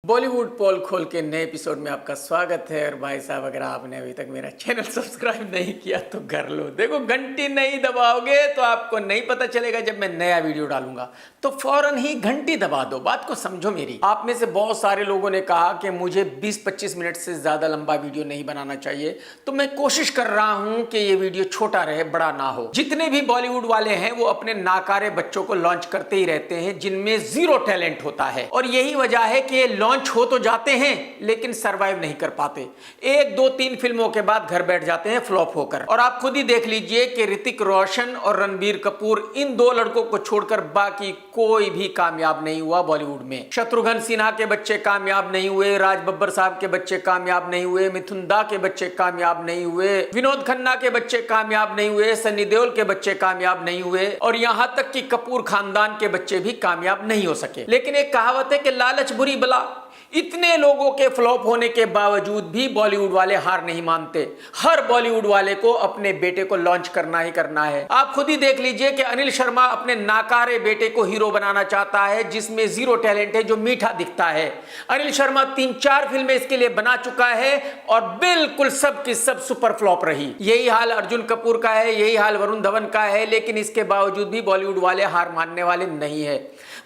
बॉलीवुड पोल खोल के नए एपिसोड में आपका स्वागत है। और भाई साहब, अगर आपने अभी तक मेरा चैनल सब्सक्राइब नहीं किया तो कर लो। देखो, घंटी नहीं दबाओगे तो आपको नहीं पता चलेगा जब मैं नया वीडियो डालूंगा, तो फौरन ही घंटी दबा दो। बात को समझो मेरी। आप में से बहुत सारे लोगों ने कहा कि मुझे 20-25 मिनट से ज्यादा लंबा वीडियो नहीं बनाना चाहिए, तो मैं कोशिश कर रहा हूं कि ये वीडियो छोटा रहे, बड़ा ना हो। जितने भी बॉलीवुड वाले हैं वो अपने नाकारे बच्चों को लॉन्च करते ही रहते हैं जिनमें जीरो टैलेंट होता है, और यही वजह है कि लॉन्च हो तो जाते हैं लेकिन सरवाइव नहीं कर पाते। 1, 2, 3 फिल्मों के बाद घर बैठ जाते हैं फ्लॉप होकर। और आप खुद ही देख लीजिए कि ऋतिक रोशन और रणबीर कपूर, इन 2 लड़कों को छोड़कर बाकी कोई भी कामयाब नहीं हुआ बॉलीवुड में। शत्रुघ्न सिन्हा के बच्चे कामयाब नहीं हुए, राज बब्बर साहब के बच्चे कामयाब नहीं हुए, मिथुन दा के बच्चे कामयाब नहीं हुए, विनोद खन्ना के बच्चे कामयाब नहीं हुए, सनी देओल के बच्चे कामयाब नहीं हुए, और यहां तक कि कपूर खानदान के बच्चे भी कामयाब नहीं हो सके। लेकिन एक कहावत है कि लालच बुरी बला। इतने लोगों के फ्लॉप होने के बावजूद भी बॉलीवुड वाले हार नहीं मानते। हर बॉलीवुड वाले को अपने बेटे को लॉन्च करना ही करना है। आप खुद ही देख लीजिए कि अनिल शर्मा अपने नाकारे बेटे को हीरो बनाना चाहता है जिसमें जीरो टैलेंट है, जो मीठा दिखता है। अनिल शर्मा 3-4 फिल्में इसके लिए बना चुका है और बिल्कुल सब की सब सुपर फ्लॉप रही। यही हाल अर्जुन कपूर का है, यही हाल वरुण धवन का है, लेकिन इसके बावजूद भी बॉलीवुड वाले हार मानने वाले नहीं है।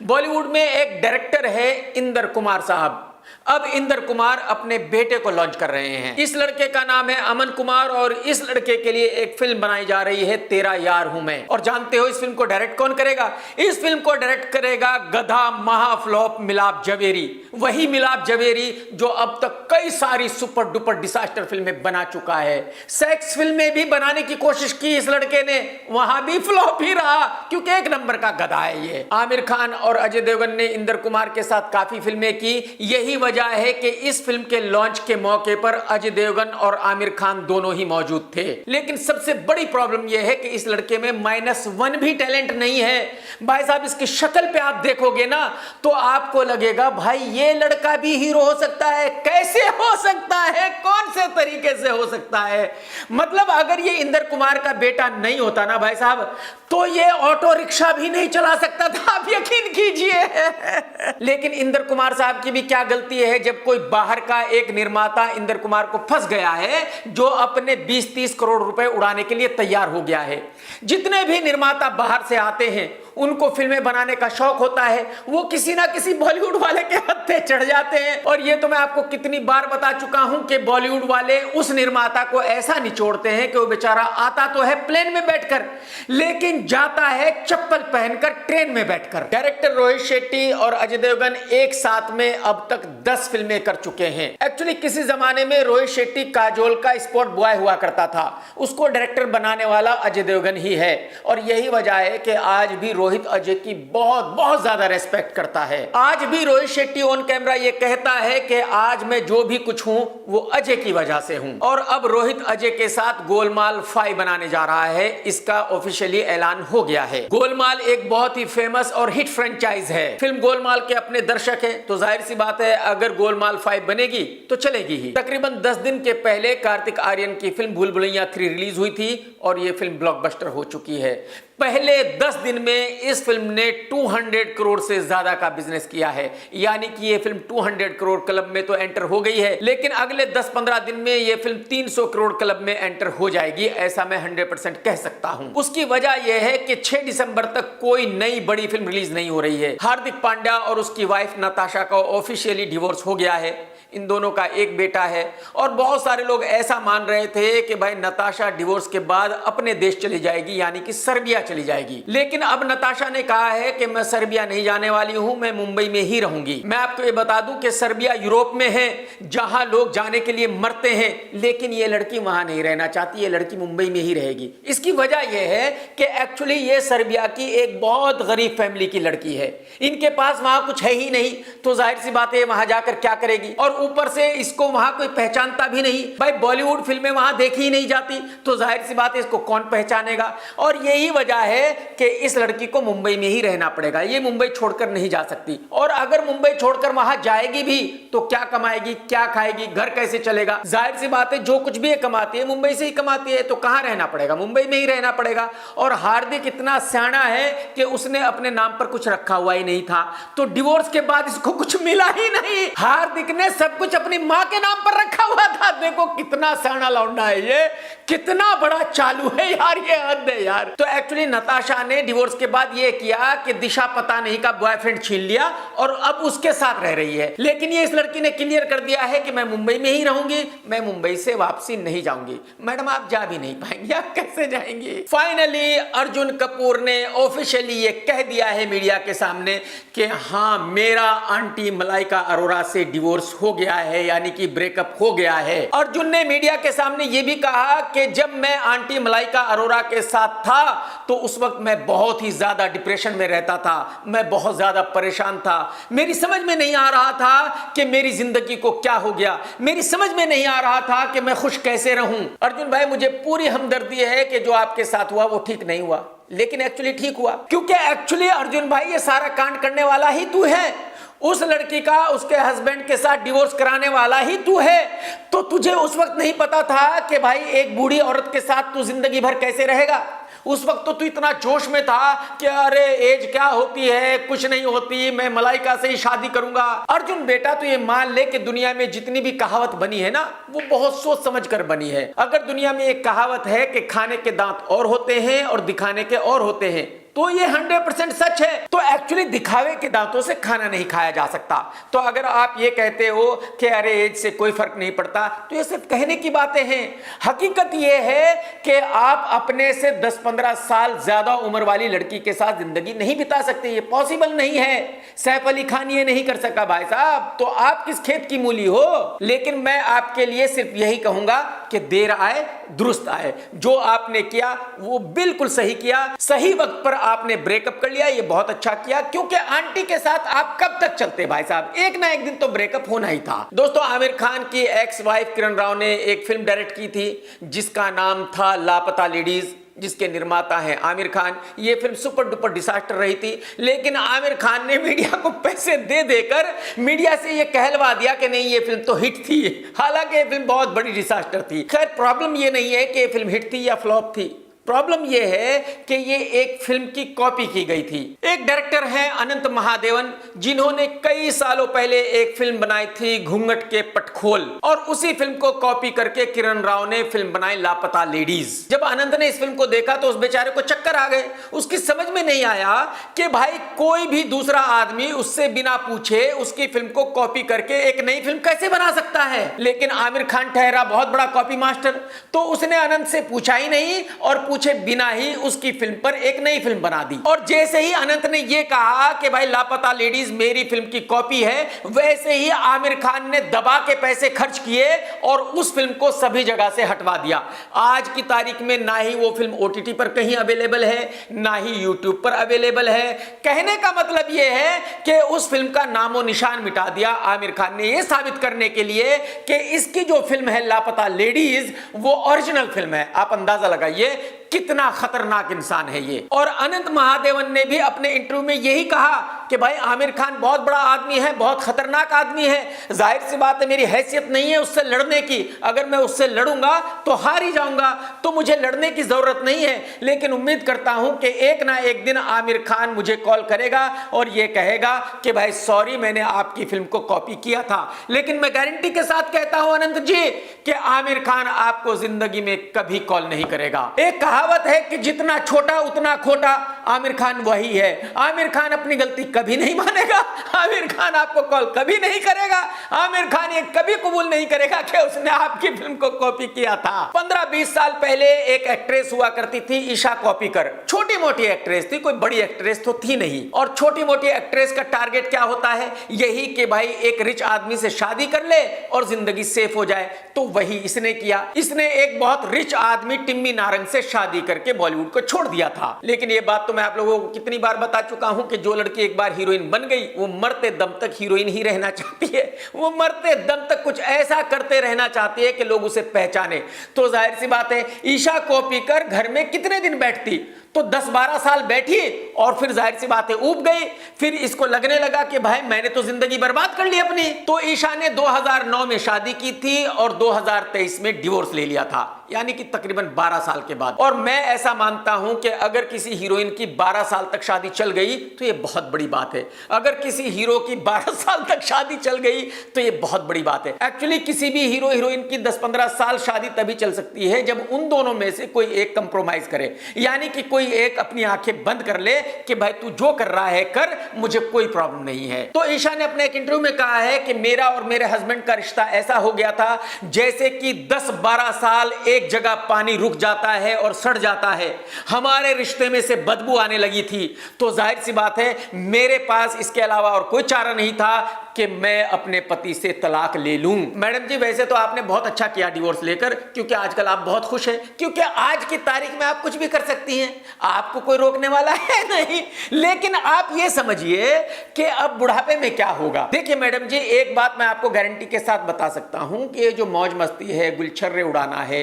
बॉलीवुड में एक डायरेक्टर है इंदर कुमार साहब। अब इंदर कुमार अपने बेटे को लॉन्च कर रहे हैं। इस लड़के का नाम है अमन कुमार, और इस लड़के के लिए एक फिल्म बनाई जा रही है, तेरा यार हूं मैं। और जानते हो इस फिल्म को डायरेक्ट कौन करेगा? इस फिल्म को डायरेक्ट करेगा गधा महाफ्लॉप मिलाप जवेरी। वही मिलाप जवेरी जो अब तक कई सारी सुपर डुपर डिजास्टर फिल्में बना चुका है। सेक्स फिल्में भी बनाने की कोशिश की इस लड़के ने, वहां भी फ्लॉप ही रहा, क्योंकि एक नंबर का गधा है ये। आमिर खान और अजय देवगन ने इंदर कुमार के साथ काफी फिल्में की। यही वजह है कि इस फिल्म के लॉन्च के मौके पर अजय देवगन और आमिर खान दोनों ही मौजूद थे। लेकिन सबसे बड़ी प्रॉब्लम यह है कि इस लड़के में -1 भी टैलेंट नहीं है। भाई साहब, इसकी शक्ल पे आप देखोगे ना तो आपको लगेगा भाई ये लड़का भी हीरो हो सकता है। कैसे हो सकता है? कौन से तरीके से हो सकता है? मतलब अगर ये इंदर कुमार का बेटा नहीं होता ना भाई साहब, तो ये ऑटो रिक्शा भी नहीं चला सकता था, आप यकीन कीजिए। लेकिन इंदर कुमार साहब की भी क्या गलती है जब कोई बाहर का एक निर्माता इंदर कुमार को फंस गया है, जो अपने 20-30 करोड़ रुपए उड़ाने के लिए तैयार हो गया है। जितने भी निर्माता बाहर से आते हैं उनको फिल्में बनाने का शौक होता है, वो किसी ना किसी बॉलीवुड वाले के हत्थे चढ़ जाते हैं। और ये तो मैं आपको कितनी बार बता चुका हूं कि बॉलीवुड वाले उस निर्माता को ऐसा निचोड़ते हैं कि वो बेचारा आता तो है प्लेन में बैठकर, लेकिन जाता है चप्पल पहनकर ट्रेन में बैठकर। डायरेक्टर रोहित शेट्टी और अजय देवगन एक साथ में अब तक 10 फिल्में कर चुके हैं। एक्चुअली किसी जमाने में रोहित शेट्टी काजोल का स्पॉट बॉय हुआ करता था, उसको डायरेक्टर बनाने वाला अजय देवगन ही है। और यही वजह है कि आज भी रोहित अजय की बहुत ज्यादा रेस्पेक्ट करता है। आज भी रोहित शेट्टी ऑन कैमरा ये कहता है कि आज मैं जो भी कुछ हूं वो अजय की वजह से हूं। और अब रोहित अजय के साथ गोलमाल 5 बनाने जा रहा है, इसका ऑफिशियली ऐलान हो गया है। गोलमाल एक बहुत ही फेमस और हिट फ्रेंचाइज है। फिल्म गोलमाल के अपने दर्शक हैं, तो जाहिर सी बात है अगर गोलमाल 5 बनेगी तो चलेगी ही। तकरीबन 10 दिन के पहले कार्तिक आर्यन की फिल्म भूल भुलैया 3 रिलीज हुई थी और यह फिल्म ब्लॉकबस्टर हो चुकी है। पहले 10 दिन में इस फिल्म ने 200 करोड़ से ज्यादा का बिजनेस किया है, यानी कि ये फिल्म 200 करोड़ क्लब में तो एंटर हो गई है। लेकिन अगले 10-15 दिन में ये फिल्म 300 करोड़ क्लब में एंटर हो जाएगी, ऐसा मैं 100% कह सकता हूं। उसकी वजह यह है कि 6 दिसंबर तक कोई नई बड़ी फिल्म रिलीज नहीं हो रही है। हार्दिक पांड्या और उसकी वाइफ नताशा का ऑफिशियली डिवोर्स हो गया है। इन दोनों का एक बेटा है, और बहुत सारे लोग ऐसा मान रहे थे कि भाई नताशा डिवोर्स के बाद अपने देश चली जाएगी, यानी कि सर्बिया चली जाएगी। लेकिन अब नताशा ने कहा है कि मैं सर्बिया नहीं जाने वाली हूं, मैं मुंबई में ही रहूंगी। मैं आपको ये बता दूं कि सर्बिया यूरोप में है, जहां लोग जाने के लिए मरते हैं, लेकिन ये लड़की वहां नहीं रहना चाहती, ये लड़की मुंबई में ही रहेगी। इसकी वजह यह है कि एक्चुअली ये सर्बिया की एक बहुत गरीब फैमिली की लड़की है, इनके पास वहां कुछ है ही नहीं, तो जाहिर सी बात है वहां जाकर क्या करेगी। और ऊपर से इसको वहां कोई पहचानता भी नहीं। भाई बॉलीवुड फिल्में वहां देखी ही नहीं जाती, तो जाहिर सी बात है इसको कौन पहचानेगा। और यही वजह है कि इस लड़की को मुंबई में ही रहना पड़ेगा, ये मुंबई छोड़कर नहीं जा सकती। और अगर मुंबई छोड़कर वहां जाएगी भी तो क्या कमाएगी, क्या खाएगी, घर कैसे चलेगा। जाहिर सी बात है जो कुछ भी ये कमाती है मुंबई से ही कमाती है, तो कहां रहना पड़ेगा, मुंबई में ही रहना पड़ेगा। और हार्दिक इतना सियाना है कि उसने अपने नाम पर कुछ रखा हुआ ही नहीं था, तो डिवोर्स के बाद इसको कुछ मिला ही नहीं। हार्दिक ने सब कुछ अपनी मां के नाम पर रखा हुआ था। देखो कितना सियाना लौंडा है ये, कितना बड़ा चालू है यार, ये हद है यार। तो एक्चुअली नताशा ने डिवोर्स के बाद ये किया कि दिशा पता नहीं का बॉयफ्रेंड छीन लिया और अब उसके साथ रह रही है। लेकिन ये इस लड़की ने क्लियर कर दिया है कि मैं मुंबई में ही रहूंगी, मैं मुंबई से वापसी नहीं जाऊंगी। मैडम आप जा भी नहीं पाएंगे, आप कैसे जाएंगी। फाइनली अर्जुन कपूर ने ऑफिशियली ये कह दिया है मीडिया के सामने कि हाँ मेरा आंटी मलाइका अरोरा से डिवोर्स हो गया है, यानी कि ब्रेकअप हो गया है। अर्जुन ने मीडिया के सामने ये भी कहा कि जब मैं आंटी मलाइका अरोरा के साथ था तो उस वक्त मैं बहुत ही ज्यादा डिप्रेशन में रहता था, मैं बहुत ज्यादा परेशान था, मेरी समझ में नहीं आ रहा था कि मेरी जिंदगी को क्या हो गया, मेरी समझ में नहीं आ रहा था कि मैं खुश कैसे रहूं। अर्जुन भाई मुझे पूरी हमदर्दी है कि जो आपके साथ हुआ वो ठीक नहीं हुआ, लेकिन एक्चुअली ठीक हुआ, क्योंकि एक्चुअली अर्जुन भाई ये सारा कांड करने वाला ही तू है। उस लड़की का उसके हस्बैंड के साथ डिवोर्स कराने वाला ही तू है। तो तुझे उस वक्त नहीं पता था कि भाई एक बूढ़ी औरत के साथ तू जिंदगी भर कैसे रहेगा। उस वक्त तो तू इतना जोश में था कि अरे एज क्या होती है, कुछ नहीं होती, मैं मलाइका से ही शादी करूंगा। अर्जुन बेटा तो ये मान ले कि दुनिया में जितनी भी कहावत बनी है ना वो बहुत सोच समझ कर बनी है। अगर दुनिया में एक कहावत है कि खाने के दांत और होते हैं और दिखाने के और होते हैं, तो ये 100% सच है। तो एक्चुअली दिखावे के दांतों से खाना नहीं खाया जा सकता। तो अगर आप ये कहते हो कि अरे एज से कोई फर्क नहीं पड़ता, तो ये सिर्फ कहने की बातें हैं। हकीकत ये है कि आप अपने से 10-15 साल ज्यादा उम्र वाली लड़की के साथ जिंदगी नहीं बिता सकते, ये पॉसिबल नहीं है। सैफ अली खान ये नहीं कर सका भाई साहब, तो आप किस खेत की मूली हो। लेकिन मैं आपके लिए सिर्फ यही कहूंगा कि देर आए दुरुस्त आए। जो आपने किया वो बिल्कुल सही किया, सही वक्त पर आपने ब्रेकअप कर लिया, ये बहुत अच्छा किया। क्योंकि आंटी के साथ आप कब तक चलते भाई साहब, एक ना एक दिन तो ब्रेकअप होना ही था। दोस्तों आमिर खान की एक्स वाइफ किरण राव ने एक फिल्म डायरेक्ट की थी जिसका नाम था लापता लेडीज, जिसके निर्माता हैं आमिर खान। ये फिल्म सुपर डुपर डिजास्टर रही थी, लेकिन आमिर खान ने मीडिया को पैसे दे देकर मीडिया से ये कहलवा दिया कि नहीं ये फिल्म तो हिट थी, हालांकि ये फिल्म बहुत बड़ी डिजास्टर थी। खैर प्रॉब्लम ये नहीं है कि ये फिल्म हिट थी या फ्लॉप थी, प्रॉब्लम यह है कि ये एक फिल्म की कॉपी की गई थी। एक डायरेक्टर हैं अनंत महादेवन, जिन्होंने कई सालों पहले एक फिल्म बनाई थी घूंघट के पटखोल, और उसी फिल्म को कॉपी करके किरण राव ने फिल्म बनाई लापता लेडीज। जब अनंत ने इस फिल्म को देखा तो उस बेचारे को चक्कर आ गए। उसकी समझ में नहीं आया कि भाई कोई भी दूसरा आदमी उससे बिना पूछे उसकी फिल्म को कॉपी करके एक नई फिल्म कैसे बना सकता है। लेकिन आमिर खान ठहरा बहुत बड़ा कॉपी मास्टर, तो उसने अनंत से पूछा ही नहीं और पूछे बिना ही उसकी फिल्म पर एक नई फिल्म बना दी। और जैसे ही अनंत ने यह कहा कि भाई लापता लेडीज मेरी फिल्म की कॉपी है, वैसे ही आमिर खान ने दबा के पैसे खर्च किए और उस फिल्म को सभी जगह से हटवा दिया। आज की तारीख में ना ही वो फिल्म ओटीटी पर कहीं अवेलेबल है, ना ही यूट्यूब पर अवेलेबल है। कहने का मतलब यह है कि उस फिल्म का नामो निशान मिटा दिया आमिर खान ने, यह साबित करने के लिए कि इसकी जो फिल्म है लापता लेडीज वो ओरिजिनल फिल्म है। आप अंदाजा लगाइए कितना खतरनाक इंसान है ये। और अनंत महादेवन ने भी अपने इंटरव्यू में यही कहा कि भाई आमिर खान बहुत बड़ा आदमी है, बहुत खतरनाक आदमी है। जाहिर सी बात है मेरी हैसियत नहीं है उससे लड़ने की, अगर मैं उससे लड़ूंगा तो हार ही जाऊंगा, तो मुझे लड़ने की जरूरत नहीं है। लेकिन उम्मीद करता हूं कि एक ना एक दिन आमिर खान मुझे कॉल करेगा और ये कहेगा कि भाई सॉरी मैंने आपकी फिल्म को कॉपी किया था। लेकिन मैं गारंटी के साथ कहता हूं अनंत जी कि आमिर खान आपको जिंदगी में कभी कॉल नहीं करेगा। एक कहावत है कि जितना छोटा उतना खोटा, आमिर खान वही है। आमिर खान अपनी गलती कभी नहीं मानेगा, आमिर खान आपको कॉल कभी नहीं करेगा, आमिर खान ये कभी कबूल नहीं करेगा कि उसने आपकी फिल्म को कॉपी किया था। 15-20 साल पहले एक एक्ट्रेस हुआ करती थी ईशा कॉपीकर, छोटी मोटी एक्ट्रेस थी, कोई बड़ी एक्ट्रेस तो थी नहीं। और छोटी मोटी एक्ट्रेस का टारगेट क्या होता है, यही कि भाई एक रिच आदमी से शादी कर ले और जिंदगी सेफ हो जाए। तो वही इसने किया। इसने एक बहुत रिच आदमी टिम्मी नारंग से शादी करके बॉलीवुड को छोड़ दिया था। लेकिन ये बात तो तो मैं आप लोगों को कितनी बार बता चुका हूं कि जो लड़की एक बार हीरोइन बन गई वो मरते दम तक हीरोइन ही रहना चाहती है। वो मरते दम तक कुछ ऐसा करते रहना चाहती है कि लोग उसे पहचाने। तो जाहिर सी बात है, ईशा कोप्पिकर घर में कितने दिन बैठती? तो 10-12 साल बैठी और फिर जाहिर सी बात है ऊब गई। फिर इसको लगने लगा कि भाई मैंने तो जिंदगी बर्बाद कर ली अपनी। तो ईशा ने 2009 में शादी की थी और 2023 में डिवोर्स ले लिया था, यानी कि तकरीबन 12 साल के बाद। और मैं ऐसा मानता हूं कि अगर किसी हीरोइन की 12 साल तक शादी चल गई तो यह बहुत बड़ी बात है। अगर किसी हीरो की 12 साल तक शादी चल गई तो यह बहुत बड़ी बात है। एक्चुअली किसी भी हीरो हीरोइन की 10-15 साल शादी तभी चल सकती है जब उन दोनों में से कोई एक कंप्रोमाइज करे, यानी कि कोई एक अपनी आंखें बंद कर ले कि भाई तू जो कर रहा है कर, मुझे कोई प्रॉब्लम नहीं है। तो ईशा ने अपने एक इंटरव्यू में कहा है कि मेरा और मेरे हस्बैंड का रिश्ता ऐसा हो गया था जैसे कि 10-12 साल एक जगह पानी रुक जाता है और सड़ जाता है। हमारे रिश्ते में से बदबू आने लगी थी। तो जाहिर सी बात है मेरे पास इसके अलावा और कोई चारा नहीं था कि मैं अपने पति से तलाक ले लूं। मैडम जी वैसे तो आपने बहुत अच्छा किया डिवोर्स लेकर, क्योंकि आजकल आप बहुत खुश हैं, क्योंकि आज की तारीख में आप कुछ भी कर सकती हैं, आपको कोई रोकने वाला है नहीं। लेकिन आप ये समझिए कि अब बुढ़ापे में क्या होगा। देखिए मैडम जी, एक बात मैं आपको गारंटी के साथ बता सकता हूं कि ये जो मौज मस्ती है, गुलछर्रे उड़ाना है,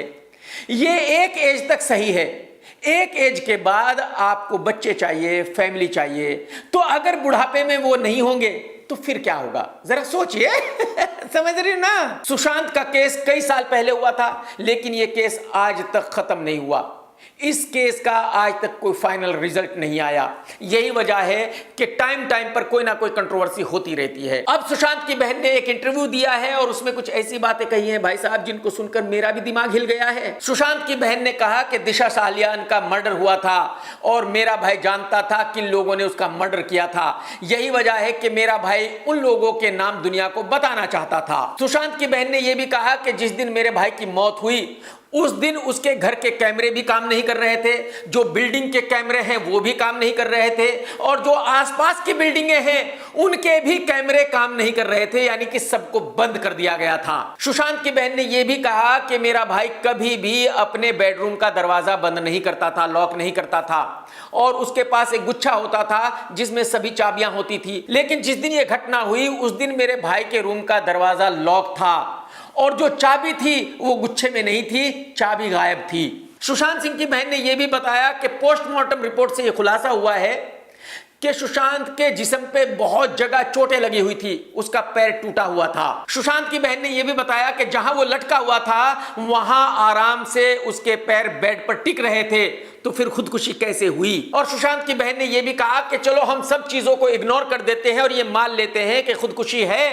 ये एक एज तक सही है। एक एज के बाद आपको बच्चे चाहिए, फैमिली चाहिए। तो अगर बुढ़ापे में वो नहीं होंगे तो फिर क्या होगा, जरा सोचिए। समझ रही ना? सुशांत का केस कई साल पहले हुआ था, लेकिन ये केस आज तक खत्म नहीं हुआ। इस केस का आज तक कोई फाइनल रिजल्ट नहीं आया। यही वजह है कि टाइम टाइम पर कोई ना कोई कंट्रोवर्सी होती रहती है। अब सुशांत की बहन ने एक इंटरव्यू दिया है और उसमें कुछ ऐसी बातें कही हैं भाई साहब जिनको सुनकर मेरा भी दिमाग हिल गया है। सुशांत की बहन ने कहा कि दिशा सालियान का मर्डर हुआ था और मेरा भाई जानता था किन लोगों ने उसका मर्डर किया था। यही वजह है कि मेरा भाई उन लोगों के नाम दुनिया को बताना चाहता था। सुशांत की बहन ने यह भी कहा कि जिस दिन मेरे भाई की मौत हुई उस दिन उसके घर के कैमरे भी काम नहीं कर रहे थे, जो बिल्डिंग के कैमरे हैं वो भी काम नहीं कर रहे थे, और जो आसपास की बिल्डिंगें हैं उनके भी कैमरे काम नहीं कर रहे थे, यानी कि सबको बंद कर दिया गया था। सुशांत की बहन ने यह भी कहा कि मेरा भाई कभी भी अपने बेडरूम का दरवाजा बंद नहीं करता था, लॉक नहीं करता था, और उसके पास एक गुच्छा होता था जिसमें सभी चाबियां होती थी। लेकिन जिस दिन यह घटना हुई उस दिन मेरे भाई के रूम का दरवाजा लॉक था और जो चाबी थी वो गुच्छे में नहीं थी, चाबी गायब थी। सुशांत सिंह की बहन ने यह भी बताया कि पोस्टमार्टम रिपोर्ट से यह खुलासा हुआ है कि सुशांत के जिस्म पे बहुत जगह चोटें लगी हुई थी, उसका पैर टूटा हुआ था। सुशांत की बहन ने यह भी बताया कि जहां वो लटका हुआ था वहां आराम से उसके पैर बेड पर टिक रहे थे, तो फिर खुदकुशी कैसे हुई। और सुशांत की बहन ने यह भी कहा कि चलो हम सब चीजों को इग्नोर कर देते हैं और ये मान लेते हैं कि खुदकुशी है,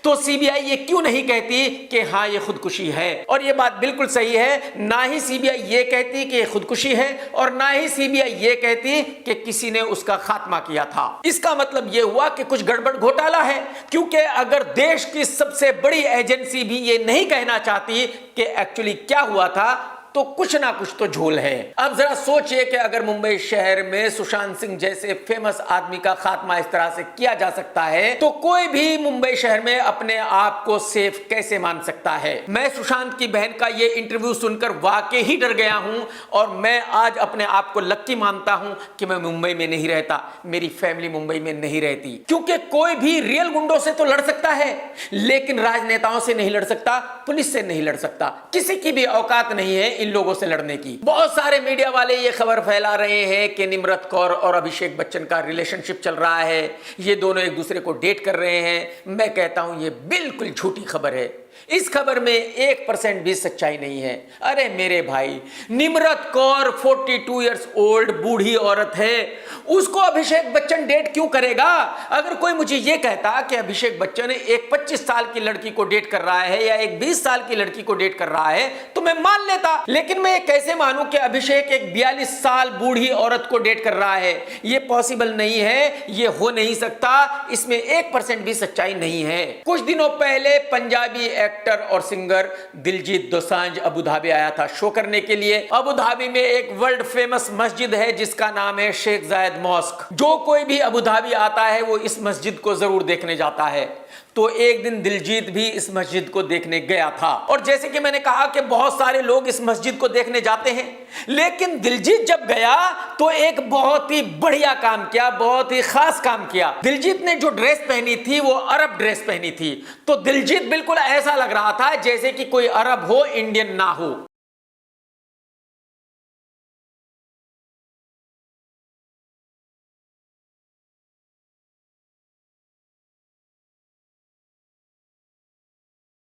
तो सीबीआई ये क्यों नहीं कहती कि हाँ ये खुदकुशी है। और ये बात बिल्कुल सही है, ना ही सीबीआई ये कहती कि ये खुदकुशी है और ना ही सीबीआई ये कहती कि किसी ने उसका खात्मा किया था। इसका मतलब ये हुआ कि कुछ गड़बड़ घोटाला है, क्योंकि अगर देश की सबसे बड़ी एजेंसी भी ये नहीं कहना चाहती कि एक्चुअली क्या हुआ था तो कुछ ना कुछ तो झोल है। अब जरा सोचिए कि अगर मुंबई शहर में सुशांत सिंह जैसे फेमस आदमी का खात्मा इस तरह से किया जा सकता है तो कोई भी मुंबई शहर में अपने आप को सेफ कैसे मान सकता है। मैं सुशांत की बहन का ये इंटरव्यू सुनकर वाकई ही डर गया हूं और मैं आज अपने आप को लक्की मानता हूं कि मैं मुंबई में नहीं रहता, मेरी फैमिली मुंबई में नहीं रहती। क्योंकि कोई भी रियल गुंडों से तो लड़ सकता है लेकिन राजनेताओं से नहीं लड़ सकता, पुलिस से नहीं लड़ सकता, किसी की भी औकात नहीं है इन लोगों से लड़ने की। बहुत सारे मीडिया वाले ये खबर फैला रहे हैं कि निम्रत कौर और अभिषेक बच्चन का रिलेशनशिप चल रहा है, ये दोनों एक दूसरे को डेट कर रहे हैं। मैं कहता हूं ये बिल्कुल झूठी खबर है, इस खबर में 1% भी सच्चाई नहीं है। अरे मेरे भाई, निम्रत कौर 42 इयर्स ओल्ड बूढ़ी औरत है, उसको अभिषेक बच्चन डेट क्यों करेगा। अगर कोई मुझे यह कहता कि अभिषेक बच्चन एक 25 साल की लड़की को डेट कर रहा है या एक 20 साल की लड़की को डेट कर रहा है तो मैं मान लेता, लेकिन मैं कैसे मानूं कि अभिषेक एक 42 साल बूढ़ी औरत को डेट कर रहा है। यह पॉसिबल नहीं है, यह हो नहीं सकता, इसमें 1% भी सच्चाई नहीं है। कुछ दिनों पहले पंजाबी एक्टर और singer Diljit Dosanjh Abu Dhabi आया था शो करने के लिए। अबू धाबी में एक वर्ल्ड फेमस मस्जिद है जिसका नाम है शेख जायद मॉस्क। जो कोई भी अबू धाबी आता है वो इस मस्जिद को जरूर देखने जाता है। तो एक दिन दिलजीत भी इस मस्जिद को देखने गया था, और जैसे कि मैंने कहा कि बहुत सारे लोग इस मस्जिद को देखने जाते हैं, लेकिन दिलजीत जब गया तो एक बहुत ही बढ़िया काम किया, बहुत ही खास काम किया। दिलजीत ने जो ड्रेस पहनी थी वो अरब ड्रेस पहनी थी। तो दिलजीत बिल्कुल ऐसा लग रहा था जैसे कि कोई अरब हो, इंडियन ना हो।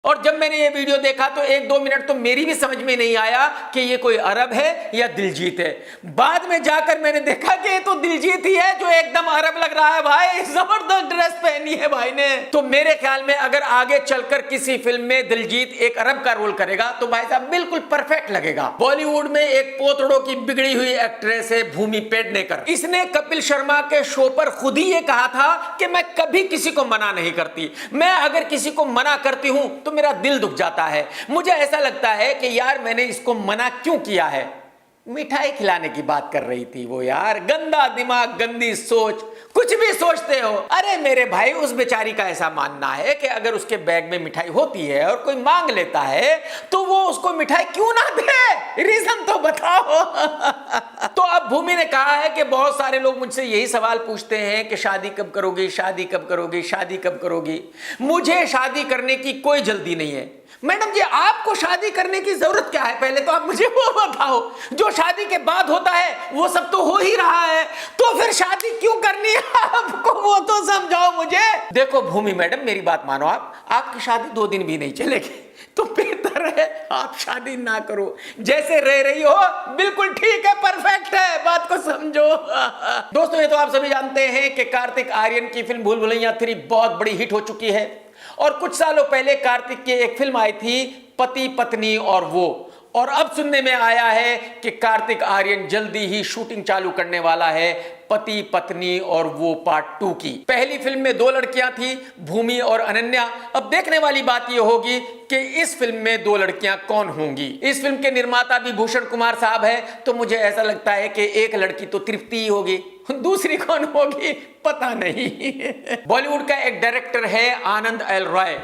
और जब मैंने ये वीडियो देखा तो 1-2 मिनट तो मेरी भी समझ में नहीं आया कि ये कोई अरब है या दिलजीत है। बाद में जाकर मैंने देखा कि ये तो दिलजीत ही है जो एकदम अरब लग रहा है। भाई जबरदस्त ड्रेस पहनी है भाई ने। तो मेरे ख्याल में अगर आगे चलकर किसी फिल्म में दिलजीत एक अरब का रोल करेगा तो भाई साहब बिल्कुल परफेक्ट लगेगा। बॉलीवुड में एक पोतड़ों की बिगड़ी हुई एक्ट्रेस है भूमि पेडनेकर। इसने कपिल शर्मा के शो पर खुद ही ये कहा था कि मैं कभी किसी को मना नहीं करती, मैं अगर किसी को मना करती हूं तो मेरा दिल दुख जाता है। मुझे ऐसा लगता है कि यार मैंने इसको मना क्यों किया है। मिठाई खिलाने की बात कर रही थी वो। यार गंदा दिमाग, गंदी सोच, कुछ भी सोचते हो। अरे मेरे भाई, उस बेचारी का ऐसा मानना है कि अगर उसके बैग में मिठाई होती है और कोई मांग लेता है तो वो उसको मिठाई क्यों ना दे, रीजन तो बताओ। तो अब भूमि ने कहा है कि बहुत सारे लोग मुझसे यही सवाल पूछते हैं कि शादी कब करोगी, शादी कब करोगी, शादी कब करोगी। मुझे शादी करने की कोई जल्दी नहीं है। मैडम जी, आपको शादी करने की जरूरत क्या है, पहले तो आप मुझे वो बताओ। जो शादी के बाद होता है वो सब तो हो ही रहा है, तो फिर शादी क्यों करनी है आपको, वो तो समझाओ मुझे। देखो भूमि मैडम, मेरी बात मानो, आपकी शादी 2 दिन भी नहीं चलेगी, तो बेहतर है आप शादी ना करो। जैसे रह रही हो बिल्कुल ठीक है, परफेक्ट है, बात को समझो। दोस्तों, ये तो आप सभी जानते हैं कि कार्तिक आर्यन की फिल्म भूल भुलैया 3 बहुत बड़ी हिट हो चुकी है। और कुछ सालों पहले कार्तिक की एक फिल्म आई थी पति पत्नी और वो। और अब सुनने में आया है कि कार्तिक आर्यन जल्दी ही शूटिंग चालू करने वाला है पति पत्नी और वो पार्ट 2 की। पहली फिल्म में 2 लड़कियां थी, भूमि और अनन्या। अब देखने वाली बात ये होगी कि इस फिल्म में 2 लड़कियां कौन होंगी। इस फिल्म के निर्माता भी भूषण कुमार साहब है, तो मुझे ऐसा लगता है कि एक लड़की तो तृप्ति ही होगी, दूसरी कौन होगी पता नहीं। बॉलीवुड का एक डायरेक्टर है आनंद एल रॉय,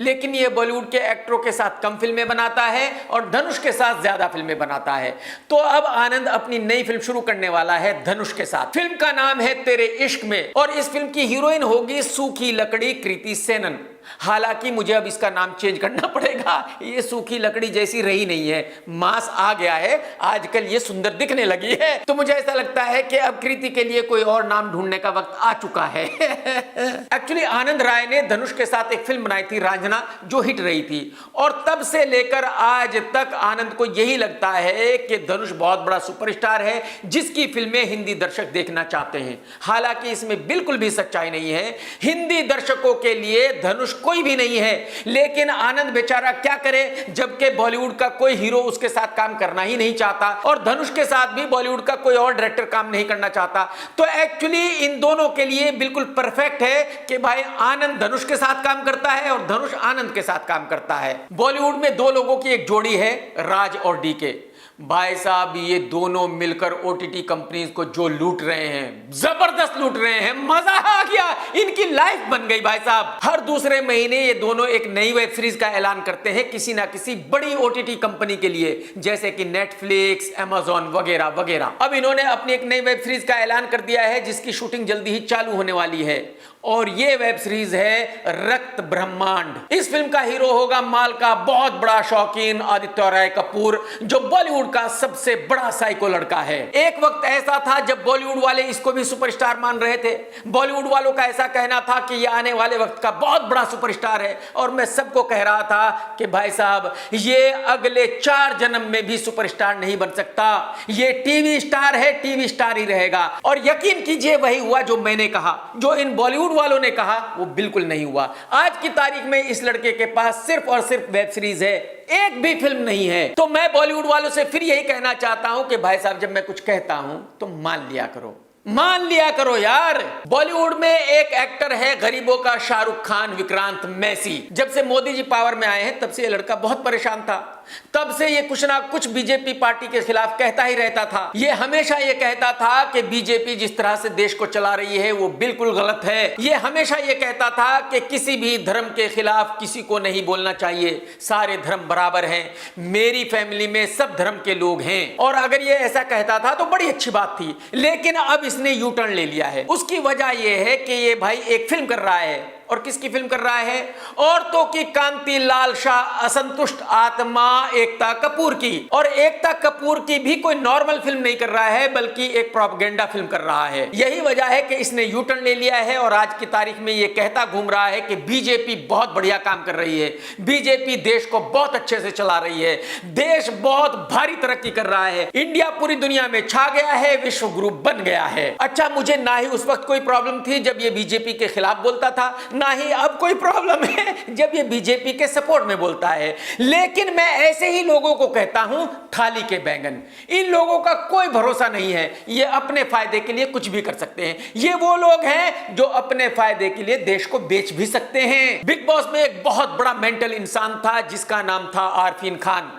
लेकिन ये बॉलीवुड के एक्टरों के साथ कम फिल्में बनाता है और धनुष के साथ ज्यादा फिल्में बनाता है। तो अब आनंद अपनी नई फिल्म शुरू करने वाला है धनुष के साथ। फिल्म का नाम है तेरे इश्क में, और इस फिल्म की हीरोइन होगी सूखी लकड़ी कृति सेनन। हालांकि मुझे अब इसका नाम चेंज करना पड़ेगा, ये सूखी लकड़ी जैसी रही नहीं है, मांस आ गया है, आजकल ये सुंदर दिखने लगी है। तो मुझे ऐसा लगता है कि अब कृति के लिए कोई और नाम ढूंढने का वक्त आ चुका है। एक्चुअली आनंद राय ने धनुष के साथ एक फिल्म बनाई थी रांझना, जो हिट रही थी, और तब से लेकर आज तक आनंद को यही लगता है कि धनुष बहुत बड़ा सुपरस्टार है जिसकी फिल्में हिंदी दर्शक देखना चाहते हैं। हालांकि इसमें बिल्कुल भी सच्चाई नहीं है। हिंदी दर्शकों के लिए धनुष कोई भी नहीं है, लेकिन आनंद बेचारा क्या करे, जबकि बॉलीवुड का कोई हीरो उसके साथ काम करना ही नहीं चाहता और धनुष के साथ भी बॉलीवुड का कोई और डायरेक्टर काम नहीं करना चाहता। तो एक्चुअली इन दोनों के लिए बिल्कुल परफेक्ट है कि भाई आनंद धनुष के साथ काम करता है और धनुष आनंद के साथ काम करता है। बॉलीवुड में 2 लोगों की एक जोड़ी है, राज और डीके। भाई साहब, ये दोनों मिलकर ओटीटी कंपनीज को जो लूट रहे हैं, जबरदस्त लूट रहे हैं, मजा आ गया, इनकी लाइफ बन गई भाई साहब। हर दूसरे महीने ये दोनों एक नई वेब सीरीज का ऐलान करते हैं किसी ना किसी बड़ी ओटीटी कंपनी के लिए, जैसे कि नेटफ्लिक्स, अमेज़न वगैरह वगैरह। अब इन्होंने अपनी एक नई वेब सीरीज का ऐलान कर दिया है जिसकी शूटिंग जल्दी ही चालू होने वाली है, और ये वेब सीरीज है रक्त ब्रह्मांड। इस फिल्म का हीरो होगा माल का बहुत बड़ा शौकीन आदित्य राय कपूर, जो बॉलीवुड का सबसे बड़ा साइको लड़का है। एक वक्त ऐसा था जब बॉलीवुड वाले इसको भी सुपरस्टार मान रहे थे। बॉलीवुड वालों का ऐसा कहना था कि ये आने वाले वक्त का बहुत बड़ा सुपरस्टार है, और मैं सबको कह रहा था कि भाई साहब, ये अगले 4 जन्म में भी सुपरस्टार नहीं बन सकता, ये टीवी स्टार है, टीवी स्टार ही रहेगा। और यकीन कीजिए वही हुआ जो मैंने कहा, जो इन बॉलीवुड वालों ने कहा वो बिल्कुल नहीं हुआ। आज की तारीख में इस लड़के के पास सिर्फ और सिर्फ वेब सीरीज है, एक भी फिल्म नहीं है। तो मैं बॉलीवुड वालों से फिर यही कहना चाहता हूं कि भाई साहब, जब मैं कुछ कहता हूं तो मान लिया करो। मान लिया करो यार। बॉलीवुड में एक एक्टर है गरीबों का, शाहरुख खान, विक्रांत मैसी। जब से मोदी जी पावर में आए हैं तब से ये लड़का बहुत परेशान था। तब से ये कुछ ना कुछ बीजेपी पार्टी के खिलाफ कहता ही रहता था। ये हमेशा ये कहता था कि बीजेपी जिस तरह से देश को चला रही है वो बिल्कुल गलत है। ये हमेशा ये कहता था कि किसी भी धर्म के खिलाफ किसी को नहीं बोलना चाहिए, सारे धर्म बराबर हैं, मेरी फैमिली में सब धर्म के लोग हैं। और अगर ये ऐसा कहता था तो बड़ी अच्छी बात थी। लेकिन अब इसने यू टर्न ले लिया है। उसकी वजह यह है कि ये भाई एक फिल्म कर रहा है। और किसकी फिल्म कर रहा है? औरतों की कांति लालसा, असंतुष्ट आत्मा एकता कपूर की। और एकता कपूर की भी कोई नॉर्मल फिल्म नहीं कर रहा है, बल्कि एक प्रोपेगेंडा फिल्म कर रहा है। यही वजह है कि इसने यू टर्न ले लिया है और आज की तारीख में यह कहता घूम रहा है कि बीजेपी बहुत बढ़िया काम कर रही है, बीजेपी देश को बहुत अच्छे से चला रही है, देश बहुत भारी तरक्की कर रहा है, इंडिया पूरी दुनिया में छा गया है, विश्व गुरु बन गया है। अच्छा, मुझे ना ही उस वक्त कोई प्रॉब्लम थी जब ये बीजेपी के खिलाफ बोलता था, ना ही अब कोई प्रॉब्लम है जब ये बीजेपी के सपोर्ट में बोलता है। लेकिन मैं ऐसे ही लोगों को कहता हूं, थाली के बैंगन। इन लोगों का कोई भरोसा नहीं है, ये अपने फायदे के लिए कुछ भी कर सकते हैं। ये वो लोग हैं जो अपने फायदे के लिए देश को बेच भी सकते हैं। बिग बॉस में एक बहुत बड़ा मेंटल इंसान था जिसका नाम था आरफीन खान।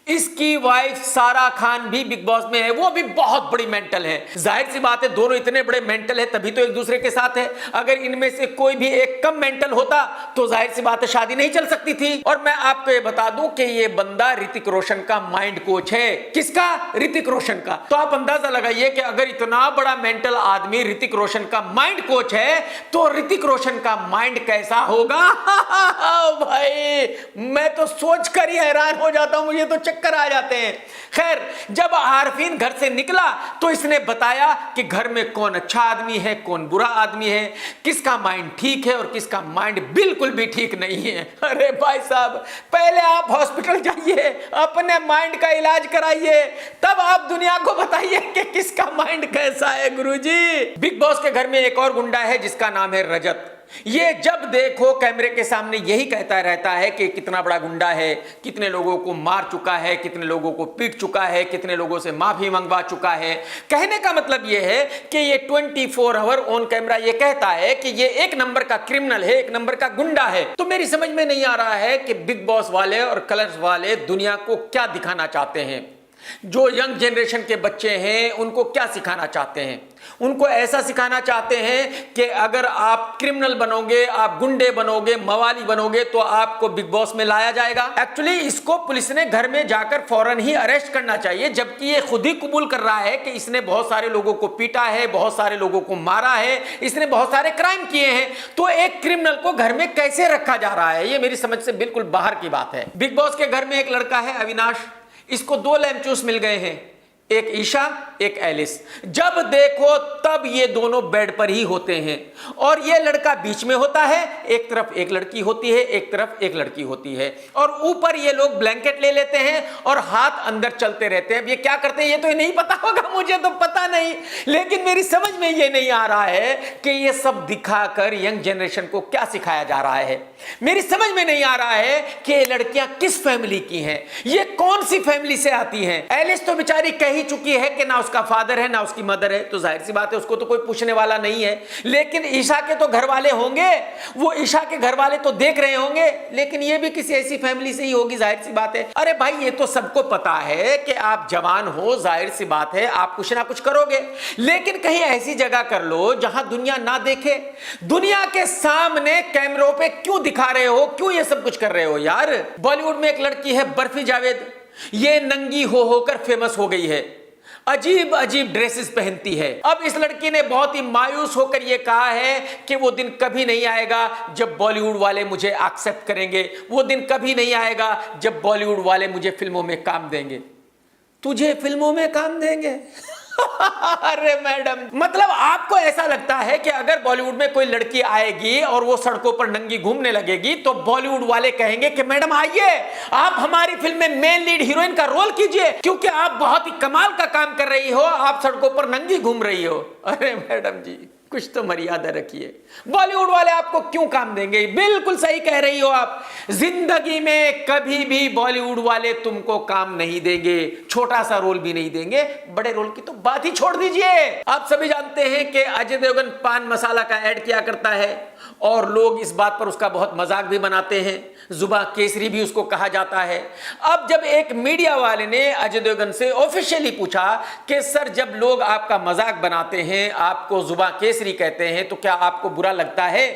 इसकी वाइफ सारा खान भी बिग बॉस में है, वो भी बहुत बड़ी मेंटल है। जाहिर सी बात है, दोनों इतने बड़े मेंटल है तभी तो एक दूसरे के साथ है। अगर इनमें से कोई भी एक कम मेंटल होता तो जाहिर सी बात है शादी नहीं चल सकती थी। और मैं आपको ये बता दूं कि ये बंदा ऋतिक रोशन का माइंड कोच है। किसका? ऋतिक रोशन का। तो आप अंदाजा लगाइए कि अगर इतना बड़ा मेंटल आदमी ऋतिक रोशन का माइंड कोच है तो ऋतिक रोशन का माइंड कैसा होगा? भाई मैं तो सोच कर ही हैरान हो जाता हूं, मुझे तो कर आ जाते हैं। खैर, जब आरफीन घर से निकला तो इसने बताया कि घर में कौन अच्छा आदमी है, कौन बुरा आदमी है, किसका माइंड ठीक है और किसका माइंड बिल्कुल भी ठीक नहीं है। अरे भाई साहब, पहले आप हॉस्पिटल जाइए, अपने माइंड का इलाज कराइए, तब आप दुनिया को बताइए कि किसका माइंड कैसा है। गुरुजी, बिग बॉस के घर में एक और गुंडा है जिसका नाम है रजत। ये जब देखो कैमरे के सामने यही कहता रहता है कि कितना बड़ा गुंडा है, कितने लोगों को मार चुका है, कितने लोगों को पीट चुका है, कितने लोगों से माफी मंगवा चुका है। कहने का मतलब यह है कि ये 24 आवर ऑन कैमरा ये कहता है कि ये एक नंबर का क्रिमिनल है, एक नंबर का गुंडा है। तो मेरी समझ में नहीं आ रहा है कि बिग बॉस वाले और कलर्स वाले दुनिया को क्या दिखाना चाहते हैं। जो यंग जनरेशन के बच्चे हैं उनको क्या सिखाना चाहते हैं? उनको ऐसा सिखाना चाहते हैं कि अगर आप क्रिमिनल बनोगे, आप गुंडे बनोगे, मवाली बनोगे तो आपको बिग बॉस में लाया जाएगा। एक्चुअली इसको पुलिस ने घर में जाकर फौरन ही अरेस्ट करना चाहिए, जबकि ये खुद ही कबूल कर रहा है कि इसने बहुत सारे लोगों को पीटा है, बहुत सारे लोगों को मारा है, इसने बहुत सारे क्राइम किए हैं। तो एक क्रिमिनल को घर में कैसे रखा जा रहा है, ये मेरी समझ से बिल्कुल बाहर की बात है। बिग बॉस के घर में एक लड़का है अविनाश, इसको 2 लैंपचूस मिल गए हैं, एक ईशा एक एलिस। जब देखो तब ये दोनों बेड पर ही होते हैं और ये लड़का बीच में होता है, एक तरफ एक लड़की होती है, एक तरफ एक लड़की होती है, और ऊपर ये लोग ब्लैंकेट ले लेते हैं और हाथ अंदर चलते रहते हैं। अब ये क्या करते हैं ये तो नहीं पता होगा, मुझे तो पता नहीं, लेकिन मेरी समझ में ये नहीं आ रहा है कि ये सब दिखाकर यंग जनरेशन को क्या सिखाया जा रहा है। मेरी समझ में नहीं आ रहा है कि ये लड़कियां किस फैमिली की हैं, ये कौन सी फैमिली से आती हैं। एलिस तो बेचारी कही चुकी है कि ना उसका फादर है ना उसकी मदर है, तो जाहिर सी बात है उसको तो कोई पूछने वाला नहीं है। लेकिन ईशा के तो घर वाले होंगे, वो ईशा के घर वाले तो देख रहे होंगे, लेकिन ये भी किसी ऐसी फैमिली से ही होगी, जाहिर सी बात है। अरे भाई ये तो सबको पता है कि आप जवान हो, जाहिर सी बात है आप कुछ ना कुछ करोगे, लेकिन कहीं ऐसी जगह कर लो जहां दुनिया ना देखे। दुनिया के सामने कैमरों पे क्यों दिखा रहे हो, क्यों ये सब कुछ कर रहे हो यार। बॉलीवुड में एक लड़की है बर्फी जावेद, ये नंगी हो होकर फेमस हो गई है, अजीब अजीब ड्रेसेस पहनती है। अब इस लड़की ने बहुत ही मायूस होकर यह कहा है कि वो दिन कभी नहीं आएगा जब बॉलीवुड वाले मुझे एक्सेप्ट करेंगे, वो दिन कभी नहीं आएगा जब बॉलीवुड वाले मुझे फिल्मों में काम देंगे। तुझे फिल्मों में काम देंगे? अरे मैडम, मतलब आपको ऐसा लगता है कि अगर बॉलीवुड में कोई लड़की आएगी और वो सड़कों पर नंगी घूमने लगेगी तो बॉलीवुड वाले कहेंगे कि मैडम आइए, आप हमारी फिल्म में मेन लीड हीरोइन का रोल कीजिए, क्योंकि आप बहुत ही कमाल का काम कर रही हो, आप सड़कों पर नंगी घूम रही हो। अरे मैडम जी, कुछ तो मर्यादा रखिए। बॉलीवुड वाले आपको क्यों काम देंगे? बिल्कुल सही कह रही हो आप। जिंदगी में कभी भी बॉलीवुड वाले तुमको काम नहीं देंगे, छोटा सा रोल भी नहीं देंगे, बड़े रोल की तो बात ही छोड़ दीजिए। आप सभी जानते हैं कि अजय देवगन पान मसाला का ऐड किया करता है और लोग इस बात पर उसका बहुत मजाक भी बनाते हैं, जुबां केसरी भी उसको कहा जाता है। अब जब एक मीडिया वाले ने अजय देवगन से ऑफिशियली पूछा कि सर जब लोग आपका मजाक बनाते हैं, आपको जुबां केसरी कहते हैं, तो क्या आपको बुरा लगता है?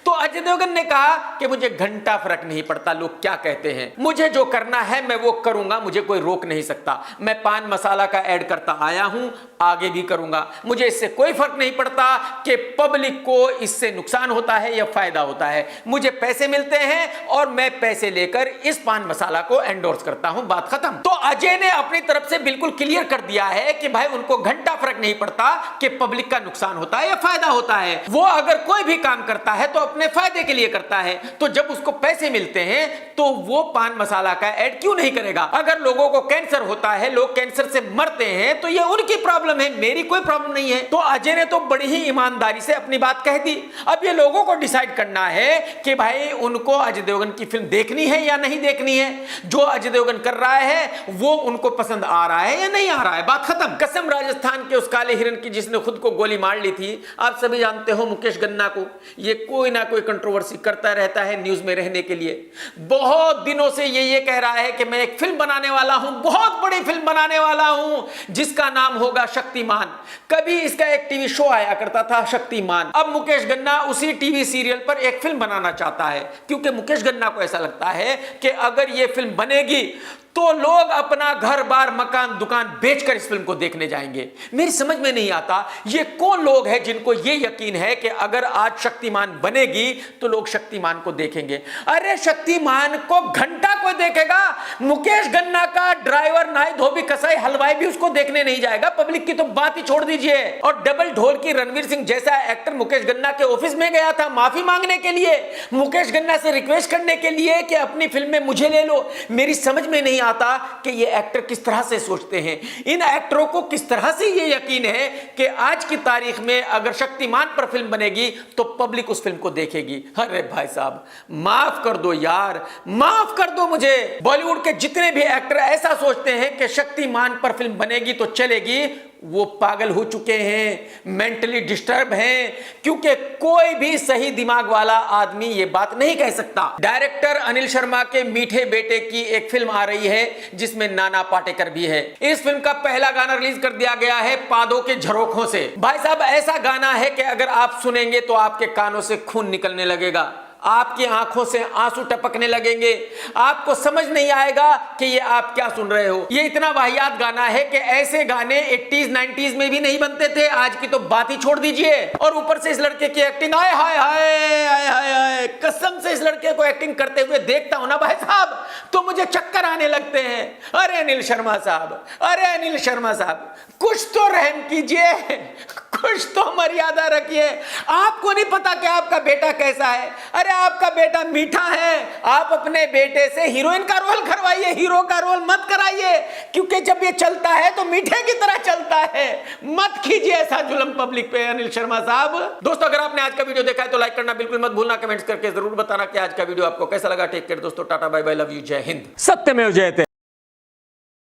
तो अजय देवगन ने कहा कि मुझे घंटा फर्क नहीं पड़ता लोग क्या कहते हैं, मुझे जो करना है मैं वो करूंगा, मुझे कोई रोक नहीं सकता। मैं पान मसाला का ऐड करता आया हूं, आगे भी करूंगा। मुझे इससे कोई फर्क नहीं पड़ता कि पब्लिक को इससे नुकसान होता है या फायदा होता है। मुझे पैसे मिलते हैं और मैं पैसे लेकर इस पान मसाला को एंडोर्स करता हूं, बात खत्म। तो अजय ने अपनी तरफ से बिल्कुल क्लियर कर दिया है कि भाई उनको घंटा फर्क नहीं पड़ता कि पब्लिक का नुकसान होता है या फायदा होता है। वो अगर कोई भी काम करता है तो अपने फायदे के लिए करता है। तो जब उसको पैसे मिलते हैं तो वो पान मसाला का ऐड क्यों नहीं करेगा? अगर लोगों को कैंसर होता है, लोग कैंसर से मरते हैं, तो ये उनकी प्रॉब्लम है, मेरी कोई प्रॉब्लम नहीं है। तो अजय ने तो बड़ी ही ईमानदारी से अपनी बात कह दी। अब ये लोगों को डिसाइड करना है कि भाई उनको अजय देवगन की फिल्म देखनी है या नहीं देखनी है। जो अजय देवगन कर रहा है वो उनको पसंद आ रहा है या नहीं आ रहा है, बात खत्म। कसम राजस्थान के उस काले हिरन की जिसने खुद को गोली मार ली थी, आप सभी जानते हो मुकेश गन्ना को। ये कोई ना कोई कंट्रोवर्सी करता रहता है न्यूज में रहने के लिए। बहुत दिनों से ये कह रहा है कि मैं एक फिल्म बनाने वाला हूं, बहुत बड़ी फिल्म बनाने वाला हूं जिसका नाम होगा शक्तिमान। कभी इसका एक टीवी शो आया करता था शक्तिमान। अब मुकेश गन्ना उसी टीवी सीरियल पर एक फिल्म बनाना चाहता है, क्योंकि मुकेश गन्ना को ऐसा लगता है कि अगर ये फिल्म बनेगी तो लोग अपना घर बार मकान दुकान बेचकर इस फिल्म को देखने जाएंगे। मेरी समझ में नहीं आता ये कौन लोग हैं जिनको ये यकीन है कि अगर आज शक्तिमान बनेगी तो लोग शक्तिमान को देखेंगे। अरे शक्तिमान को घंटा कोई देखेगा? मुकेश गन्ना का ड्राइवर नाई धोबी कसाई हलवाई भी उसको देखने नहीं जाएगा। पब्लिक की तो बात ही छोड़ दीजिए। और डबल ढोल की रणवीर सिंह जैसा एक्टर मुकेश गन्ना के ऑफिस में गया था माफी मांगने के लिए, मुकेश गन्ना से रिक्वेस्ट करने के लिए कि अपनी फिल्म में मुझे ले लो। मेरी समझ में नहीं आता कि ये एक्टर किस तरह से सोचते हैं। इन एक्टरों को किस तरह से ये यकीन है कि आज की तारीख में अगर शक्तिमान पर फिल्म बनेगी तो पब्लिक उस फिल्म को देखेगी। अरे भाई साहब माफ कर दो यार, माफ कर दो मुझे। बॉलीवुड के जितने भी एक्टर ऐसा सोचते हैं कि शक्तिमान पर फिल्म बनेगी तो चलेगी, वो पागल हो चुके हैं, मेंटली डिस्टर्ब हैं, क्योंकि कोई भी सही दिमाग वाला आदमी ये बात नहीं कह सकता। डायरेक्टर अनिल शर्मा के मीठे बेटे की एक फिल्म आ रही है जिसमें नाना पाटेकर भी है। इस फिल्म का पहला गाना रिलीज कर दिया गया है पादों के झरोखों से। भाई साहब ऐसा गाना है कि अगर आप सुनेंगे तो आपके कानों से खून निकलने लगेगा, आपकी आंखों से आंसू टपकने लगेंगे, आपको समझ नहीं आएगा कि ये आप क्या सुन रहे हो। ये इतना वाहियात गाना है कि ऐसे गाने 80s 90s में भी नहीं बनते थे, आज की तो बात ही छोड़ दीजिए। और ऊपर से इस लड़के की एक्टिंग, हाय हाय हाय हाय हाय हाय, कसम से इस लड़के को एक्टिंग करते हुए देखता हूं ना भाई साहब तो मुझे चक्कर आने लगते हैं। अरे अनिल शर्मा साहब, अरे अनिल शर्मा साहब, कुछ तो रहम कीजिए, कुछ तो मर्यादा रखिए। आपको नहीं पता कि आपका बेटा कैसा है? अरे आपका बेटा मीठा है, आप अपने बेटे से हीरोइन का रोल करवाइए, हीरो का रोल मत कराइए, क्योंकि जब ये चलता है तो मीठे की तरह चलता है। मत कीजिए ऐसा जुल्म पब्लिक पे अनिल शर्मा साहब। दोस्तों अगर आपने आज का वीडियो देखा है तो लाइक करना बिल्कुल मत भूलना, कमेंट्स करके जरूर बताना कि आज का वीडियो आपको कैसा लगा। टेक केयर दोस्तों, tata bye bye, love you, जय हिंद, सत्यमेव जयते।